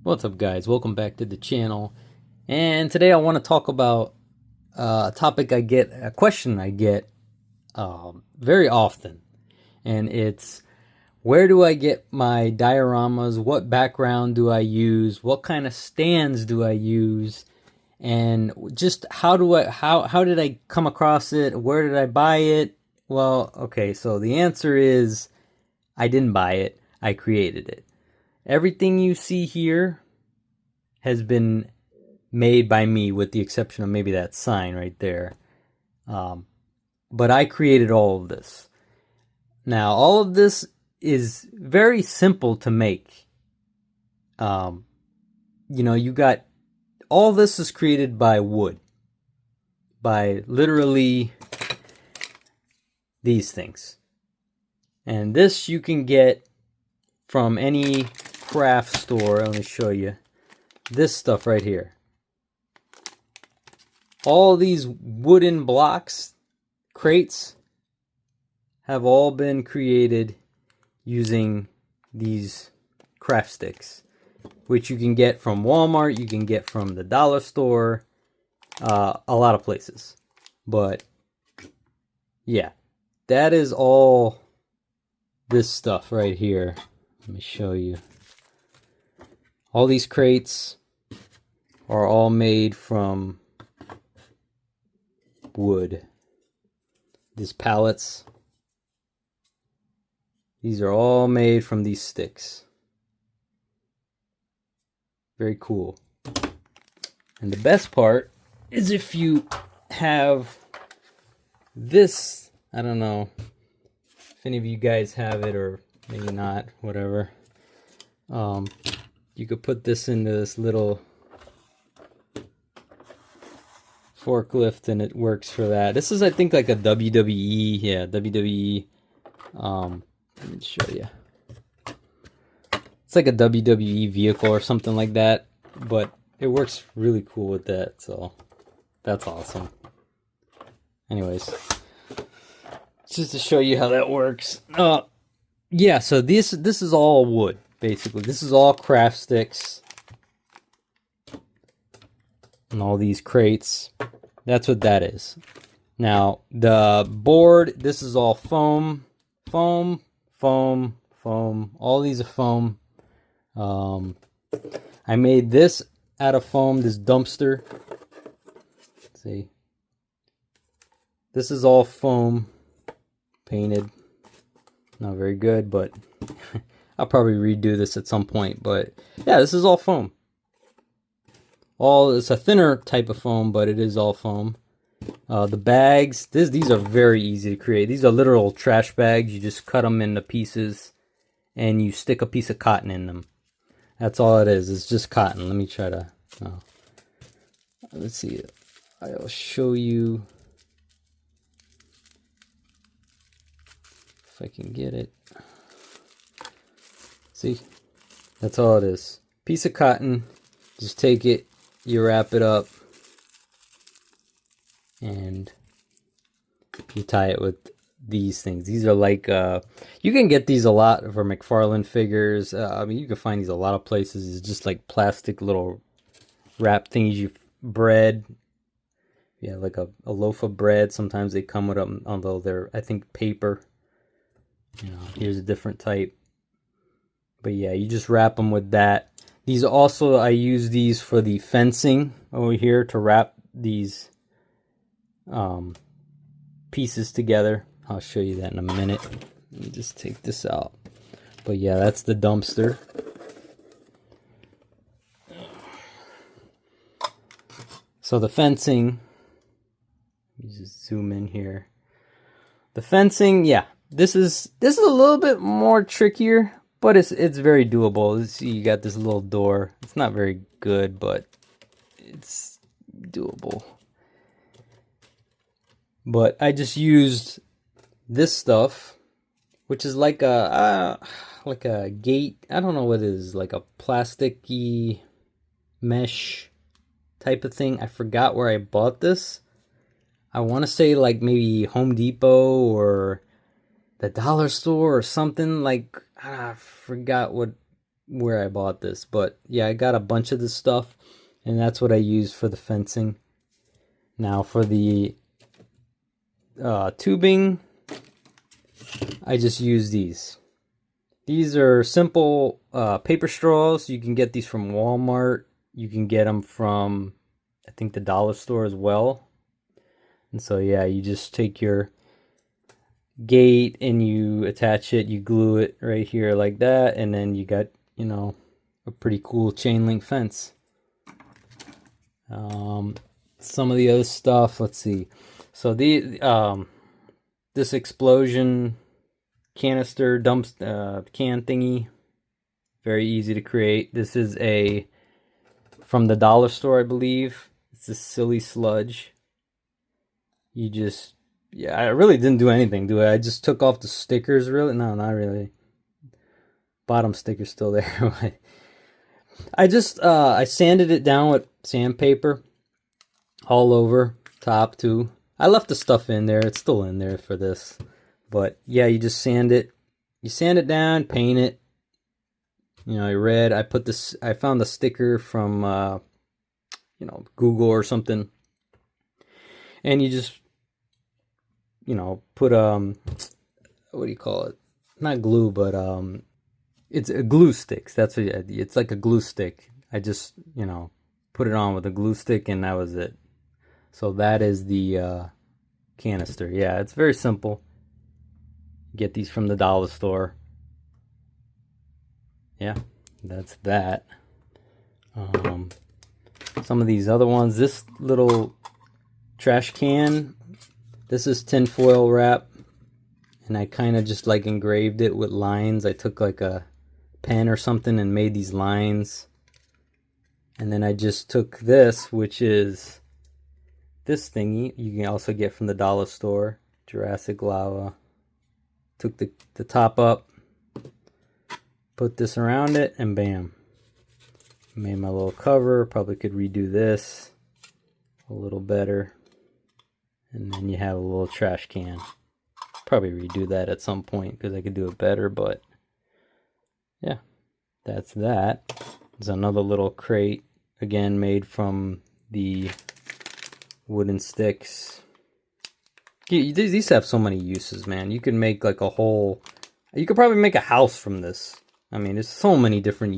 What's up, guys? Welcome back to the channel. And today I want to talk about a topic a question I get very often. And it's, where do I get my dioramas? What background do I use? What kind of stands do I use? And just how did I come across it? Where did I buy it? Well, okay, so the answer is I didn't buy it. I created it. Everything you see here has been made by me, with the exception of maybe that sign right there. But I created all of this. Now, all of this is very simple to make. You got all this is created by wood, by literally these things. And this you can get from any craft store. Let me show you this stuff right here. All these wooden blocks, crates, have all been created using these craft sticks, which you can get from Walmart, you can get from the dollar store, a lot of places. But yeah, that is all this stuff right here. Let me show you. All these crates are all made from wood. These pallets, these are all made from these sticks. Very cool. And the best part is if you have this, I don't know if any of you guys have it, or maybe not, whatever. You could put this into this little forklift and it works for that. This is, I think, like a WWE, yeah, WWE, let me show you. It's like a WWE vehicle or something like that, but it works really cool with that, so that's awesome. Anyways, just to show you how that works. Yeah, so this is all wood, basically. This is all craft sticks. And all these crates. That's what that is. Now, the board, this is all foam. Foam. All these are foam. I made this out of foam, this dumpster. Let's see. This is all foam, painted. Not very good, but I'll probably redo this at some point. But yeah, this is all foam. It's a thinner type of foam, but it is all foam. The bags, these are very easy to create. These are literal trash bags. You just cut them into pieces and you stick a piece of cotton in them. That's all it is. It's just cotton. Let me try to, let's see. I'll show you if I can get it. See, that's all it is. Piece of cotton. Just take it, you wrap it up, and you tie it with these things. These are like, you can get these a lot for McFarlane figures. I mean, you can find these a lot of places. It's just like plastic little wrap things. Bread. Yeah, like a loaf of bread. Sometimes they come with them, although they're, I think, paper. Here's a different type. But yeah, you just wrap them with that. These also, I use these for the fencing over here to wrap these pieces together. I'll show you that in a minute. Let me just take this out. But yeah, that's the dumpster. So the fencing, let me just zoom in here. The fencing, yeah, this is a little bit more trickier, but it's very doable. See, you got this little door. It's not very good, but it's doable. But I just used this stuff, which is like a gate. I don't know what it is, like a plasticky mesh type of thing. I forgot where I bought this. I want to say like maybe Home Depot or the dollar store or something. Like, I forgot what where I bought this, but yeah, I got a bunch of this stuff, and that's what I use for the fencing. Now for the tubing, I just use these. These are simple paper straws. You can get these from Walmart. You can get them from, I think, the dollar store as well. And so yeah, you just take your gate and you attach it, you glue it right here like that, and then you got, you know, a pretty cool chain link fence. Some of the other stuff, let's see. So this explosion canister can thingy, very easy to create. This is from the dollar store, I believe. It's a silly sludge. You just, yeah, I really didn't do anything, do I? I just took off the stickers, really? No, not really. Bottom sticker's still there. I sanded it down with sandpaper all over top too. I left the stuff in there. It's still in there for this. But yeah, you just sand it. You sand it down, paint it. You know, red. I found the sticker from you know, Google or something. And you just, you know, put what do you call it? Not glue, but it's a glue sticks. That's what it's like, a glue stick. I just, you know, put it on with a glue stick, and that was it. So that is the canister. Yeah, it's very simple. Get these from the dollar store. Yeah, that's that. Some of these other ones, this little trash can, this is tinfoil wrap, and I kind of just like engraved it with lines. I took like a pen or something and made these lines, and then I just took this, which is this thingy you can also get from the dollar store, Jurassic Lava. Took the top up, put this around it, and bam, made my little cover. Probably could redo this a little better, and then you have a little trash can. Probably redo that at some point because I could do it better, but yeah, that's that. There's another little crate, again made from the wooden sticks. These have so many uses, man. You could make like you could probably make a house from this. I mean, there's so many different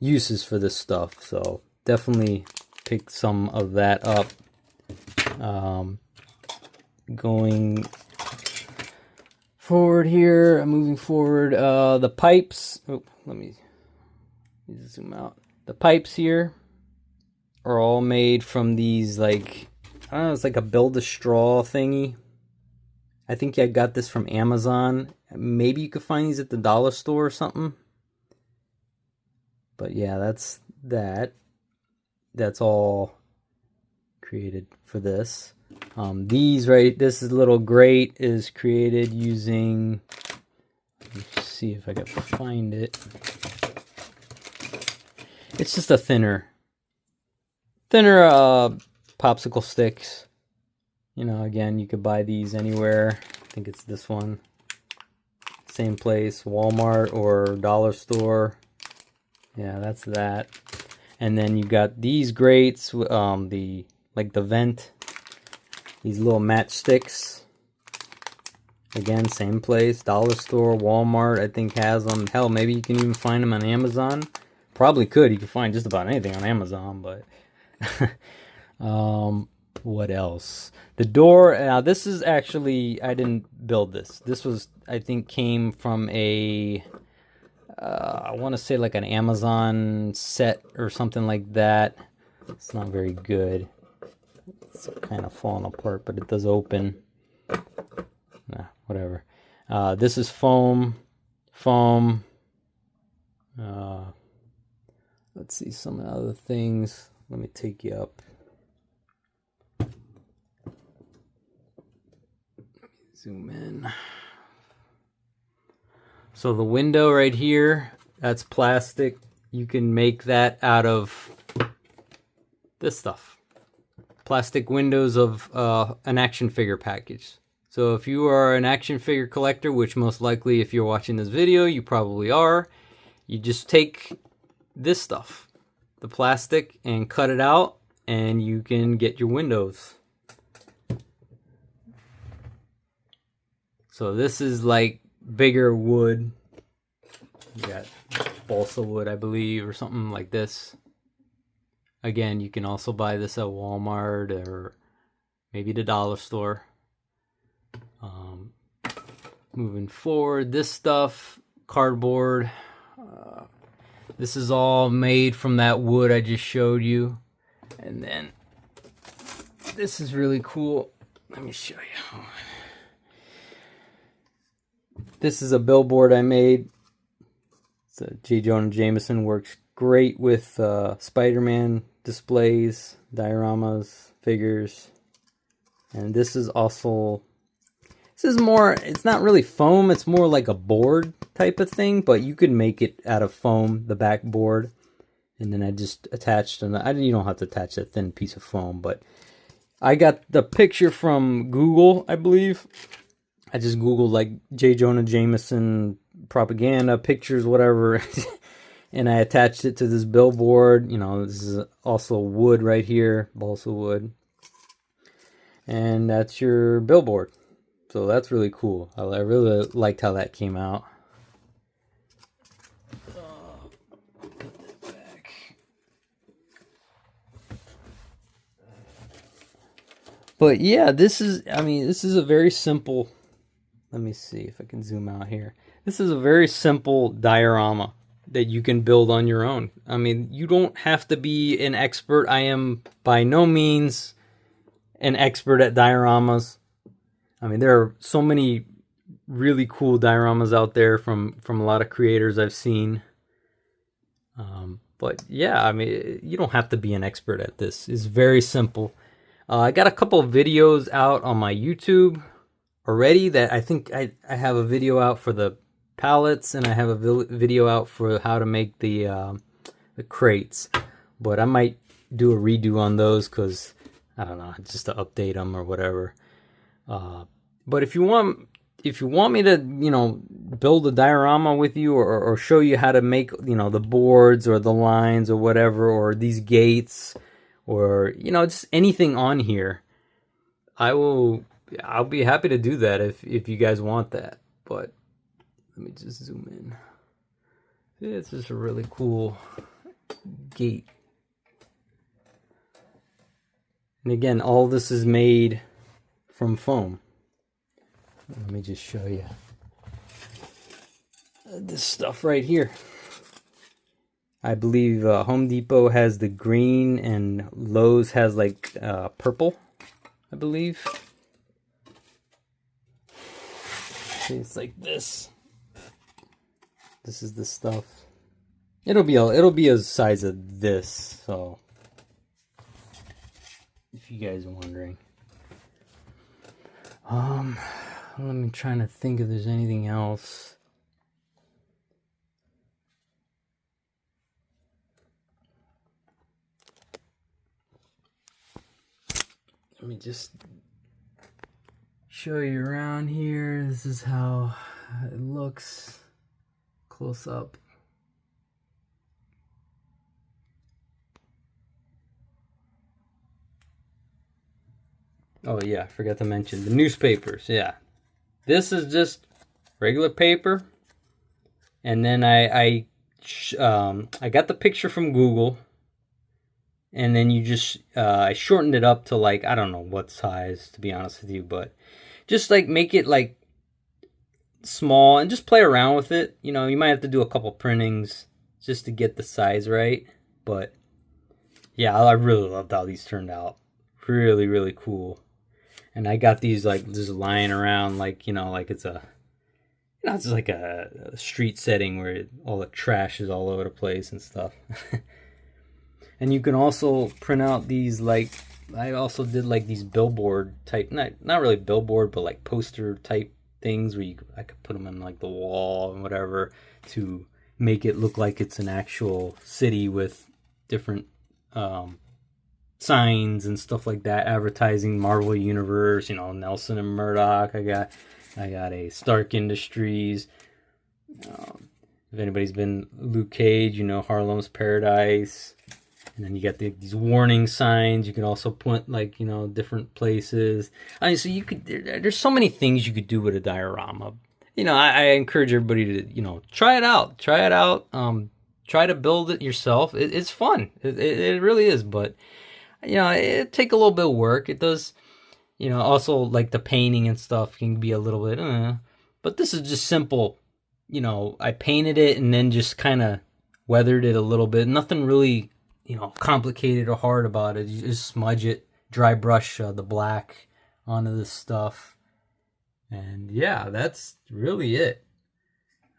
uses for this stuff, so definitely pick some of that up. Going forward here, I'm moving forward. The pipes, let me zoom out. The pipes here are all made from these, like, I don't know, it's like a build-a-straw thingy. I think I got this from Amazon. Maybe you could find these at the dollar store or something. But yeah, that's that. That's all created for this. This little grate is created using, let's see if I can find it. It's just a thinner popsicle sticks. You know, again, you could buy these anywhere. I think it's this one. Same place, Walmart or dollar store. Yeah, that's that. And then you got these grates, the vent. These little matchsticks. Again, same place, dollar store, Walmart, I think has them. Hell, maybe you can even find them on Amazon. Probably could. You can find just about anything on Amazon, but what else? The door. Now this is actually, I didn't build this. This was, I think, came from a I want to say like an Amazon set or something like that. It's not very good. It's kind of falling apart, but it does open. Nah, whatever. This is foam. Let's see some other things. Let me take you up. Zoom in. So the window right here, that's plastic. You can make that out of this stuff. Plastic windows of an action figure package. So if you are an action figure collector, which most likely if you're watching this video, you probably are, You just take this stuff, the plastic, and cut it out, and you can get your windows. So this is like bigger wood. You got balsa wood, I believe, or something like this. Again, you can also buy this at Walmart or maybe the dollar store. Moving forward, this stuff, cardboard. This is all made from that wood I just showed you. And then this is really cool. Let me show you. This is a billboard I made. So J. Jonah Jameson works great with Spider-Man displays, dioramas, figures. And this is also, this is more, it's not really foam, it's more like a board type of thing, but you could make it out of foam, the backboard. And then I just attached, you don't have to attach a thin piece of foam, but I got the picture from Google, I believe. I just Googled like J. Jonah Jameson propaganda, pictures, whatever. And I attached it to this billboard. You know, this is also wood right here, balsa wood. And that's your billboard. So that's really cool. I really liked how that came out. Put that back. But yeah, this is a very simple, let me see if I can zoom out here. This is a very simple diorama that you can build on your own. I mean, you don't have to be an expert. I am by no means an expert at dioramas. I mean, there are so many really cool dioramas out there from a lot of creators I've seen. But yeah, I mean, you don't have to be an expert at this. It's very simple. I got a couple of videos out on my YouTube already that I think I have a video out for the pallets, and I have a video out for how to make the crates. But I might do a redo on those because, I don't know, just to update them or whatever. But if you want me to, you know, build a diorama with you, or show you how to make, you know, the boards or the lines or whatever, or these gates, or, you know, just anything on here, I'll be happy to do that if you guys want that. But let me just zoom in. This is a really cool gate. And again, all this is made from foam. Let me just show you this stuff right here. I believe Home Depot has the green and Lowe's has like purple, I believe. See, it's like this. This is the stuff. It'll be a size of this, so if you guys are wondering. Let me try to think if there's anything else. Let me just show you around here. This is how it looks close up. Oh yeah, I forgot to mention the newspapers. Yeah, this is just regular paper, and then I got the picture from Google, and then you just I shortened it up to like, I don't know what size, to be honest with you, but just like make it like small and just play around with it. You know, you might have to do a couple printings just to get the size right, but yeah, I really loved how these turned out. Really, really cool. And I got these like just lying around, like, you know, like it's a, you know, it's like a street setting where all the trash is all over the place and stuff. And you can also print out these, like, I also did like these billboard type, not really billboard, but like poster type things where I could put them in like the wall and whatever to make it look like it's an actual city with different signs and stuff like that, advertising Marvel Universe, you know, Nelson and Murdoch. I got a Stark Industries, If anybody's been Luke Cage, you know Harlem's Paradise. And then you got these warning signs. You can also put, like, you know, different places. I mean, so you could, there's so many things you could do with a diorama. You know, I encourage everybody to, you know, try it out. Try it out. Try to build it yourself. It's fun. It really is. But, you know, it take a little bit of work. It does, you know, also like the painting and stuff can be a little bit, but this is just simple. You know, I painted it and then just kind of weathered it a little bit. Nothing really, you know, complicated or hard about it. You just smudge it, dry brush the black onto this stuff. And yeah, that's really it.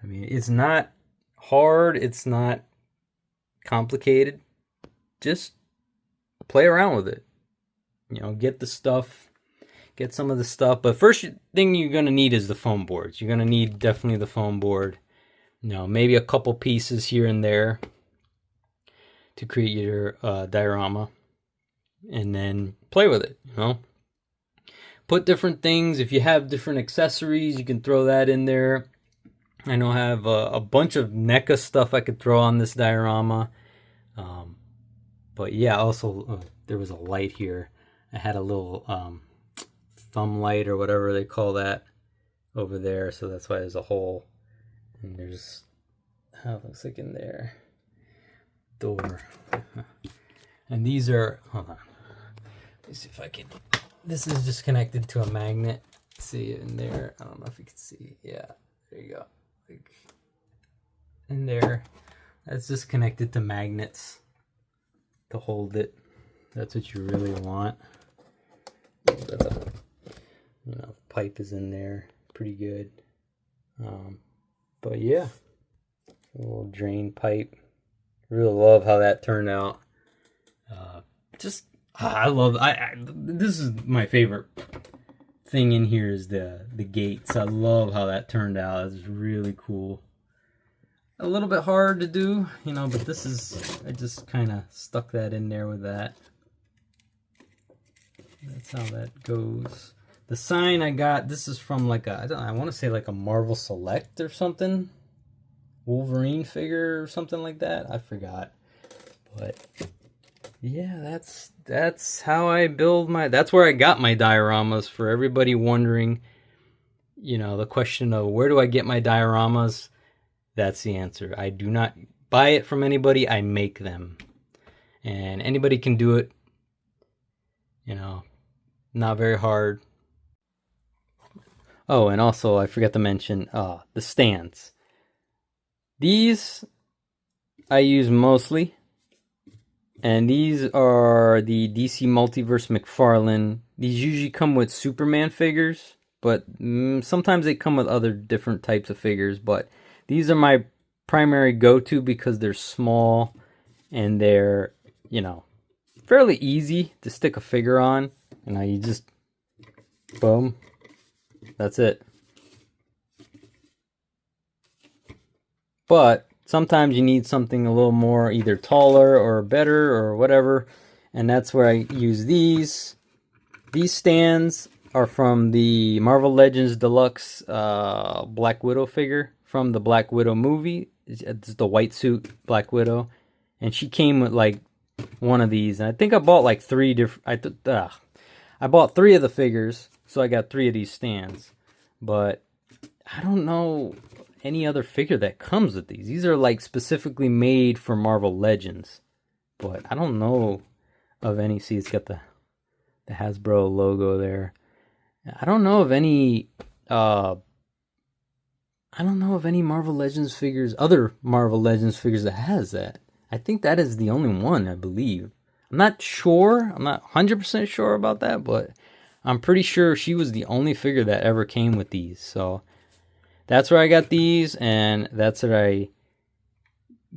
I mean, it's not hard. It's not complicated. Just play around with it. You know, get the stuff, get some of the stuff. But first thing you're going to need is the foam boards. You're going to need definitely the foam board. You know, maybe a couple pieces here and there to create your diorama. And then play with it, you know. Put different things. If you have different accessories, you can throw that in there. I know I have a bunch of NECA stuff I could throw on this diorama. But yeah, also there was a light here. I had a little thumb light or whatever they call that over there. So that's why there's a hole. And there's how it looks like in there. Door. And these are, hold on. Let me see if I can. This is just connected to a magnet. See it in there. I don't know if you can see. Yeah, there you go. Like in there. That's just connected to magnets to hold it. That's what you really want. You know, pipe is in there. Pretty good. But yeah, a little drain pipe. Really love how that turned out. I love. This is my favorite thing in here is the gates. I love how that turned out. It's really cool. A little bit hard to do, you know, but this is. I just kind of stuck that in there with that. That's how that goes. The sign I got. This is from like a. I want to say like a Marvel Select or something. Wolverine figure or something like that. I forgot, but. Yeah, that's how I build my. That's where I got my dioramas. For everybody wondering, you know, the question of where do I get my dioramas? That's the answer. I do not buy it from anybody. I make them, and anybody can do it. You know, not very hard. Oh, and also I forgot to mention the stands. These I use mostly. And these are the DC Multiverse McFarlane. These usually come with Superman figures, but sometimes they come with other different types of figures. But these are my primary go-to because they're small and they're, you know, fairly easy to stick a figure on. You know, you just, boom, that's it. But sometimes you need something a little more either taller or better or whatever. And that's where I use these. These stands are from the Marvel Legends Deluxe Black Widow figure from the Black Widow movie. It's the white suit Black Widow. And she came with like one of these. And I think I bought like three different... I bought 3 of the figures. So I got 3 of these stands. But I don't know any other figure that comes with these. These are like specifically made for Marvel Legends, but I don't know of any. See, it's got the Hasbro logo there. I don't know of any Marvel Legends figures, other Marvel Legends figures that has that. I think that is the only one, I believe. I'm not sure. I'm not 100% sure about that, but I'm pretty sure she was the only figure that ever came with these. So that's where I got these, and that's where I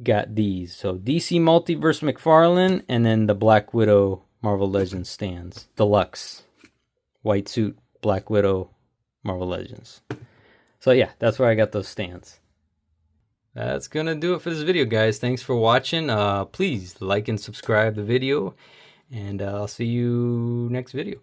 got these. So DC Multiverse McFarlane, and then the Black Widow Marvel Legends stands. Deluxe. White suit, Black Widow, Marvel Legends. So yeah, that's where I got those stands. That's going to do it for this video, guys. Thanks for watching. Please like and subscribe the video, and I'll see you next video.